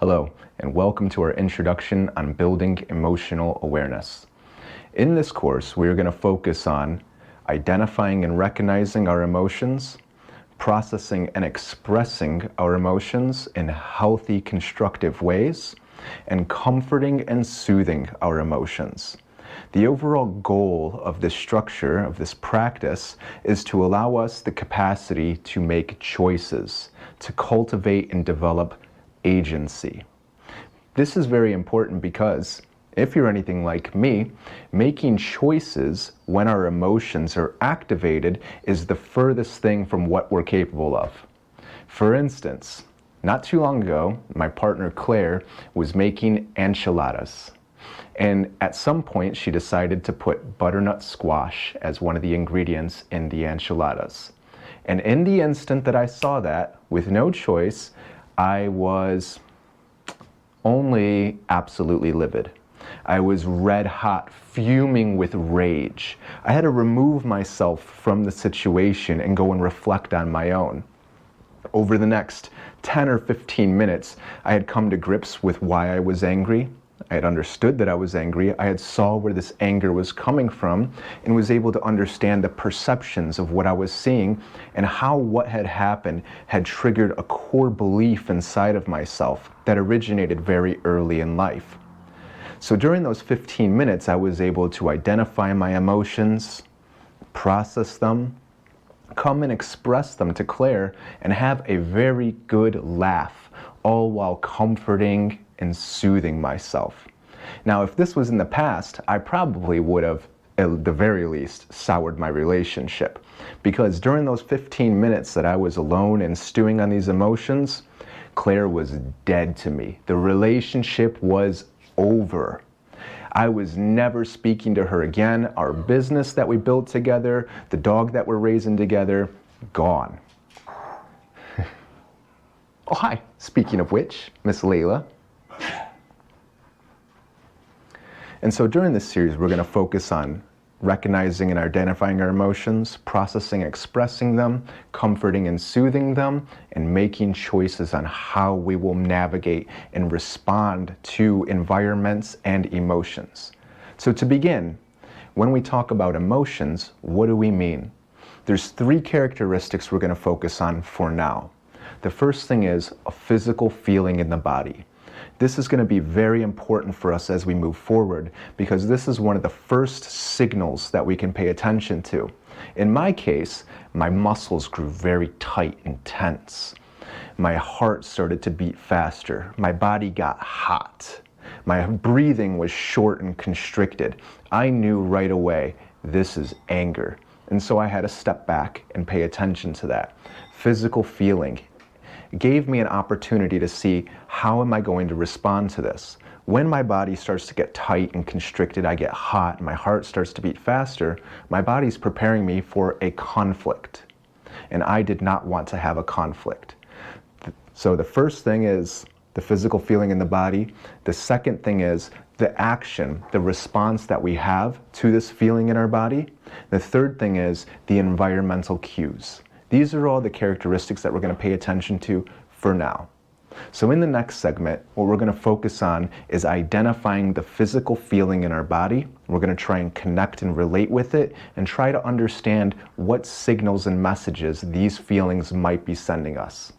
Hello, and welcome to our introduction on building emotional awareness. In this course, we are going to focus on identifying and recognizing our emotions, processing and expressing our emotions in healthy, constructive ways, and comforting and soothing our emotions. The overall goal of this structure, of this practice, is to allow us the capacity to make choices, to cultivate and develop agency. This is very important because if you're anything like me, making choices when our emotions are activated is the furthest thing from what we're capable of. For instance, not too long ago, my partner Claire was making enchiladas. And at some point, she decided to put butternut squash as one of the ingredients in the enchiladas. And in the instant that I saw that, with no choice, I was only absolutely livid. I was red hot, fuming with rage. I had to remove myself from the situation and go and reflect on my own. Over the next 10 or 15 minutes, I had come to grips with why I was angry. I had understood that I was angry. I had saw where this anger was coming from and was able to understand the perceptions of what I was seeing and how what had happened had triggered a core belief inside of myself that originated very early in life. So during those 15 minutes, I was able to identify my emotions, process them, come and express them to Claire, and have a very good laugh, all while comforting and soothing myself. Now, if this was in the past, I probably would have, at the very least, soured my relationship. Because during those 15 minutes that I was alone and stewing on these emotions, Claire was dead to me. The relationship was over. I was never speaking to her again. Our business that we built together, the dog that we're raising together, gone. Oh, hi. Speaking of which, Miss Layla. And so during this series, we're going to focus on recognizing and identifying our emotions, processing, expressing them, comforting and soothing them, and making choices on how we will navigate and respond to environments and emotions. So to begin, when we talk about emotions, what do we mean? There's three characteristics we're going to focus on for now. The first thing is a physical feeling in the body. This is going to be very important for us as we move forward because this is one of the first signals that we can pay attention to. In my case, my muscles grew very tight and tense. My heart started to beat faster. My body got hot. My breathing was short and constricted. I knew right away, this is anger. And so I had to step back and pay attention to that. Physical feeling gave me an opportunity to see how am I going to respond to this. When my body starts to get tight and constricted, I get hot, and my heart starts to beat faster, my body's preparing me for a conflict. And I did not want to have a conflict. So the first thing is the physical feeling in the body. The second thing is the action, the response that we have to this feeling in our body. The third thing is the environmental cues. These are all the characteristics that we're going to pay attention to for now. So in the next segment, what we're going to focus on is identifying the physical feeling in our body. We're going to try and connect and relate with it and try to understand what signals and messages these feelings might be sending us.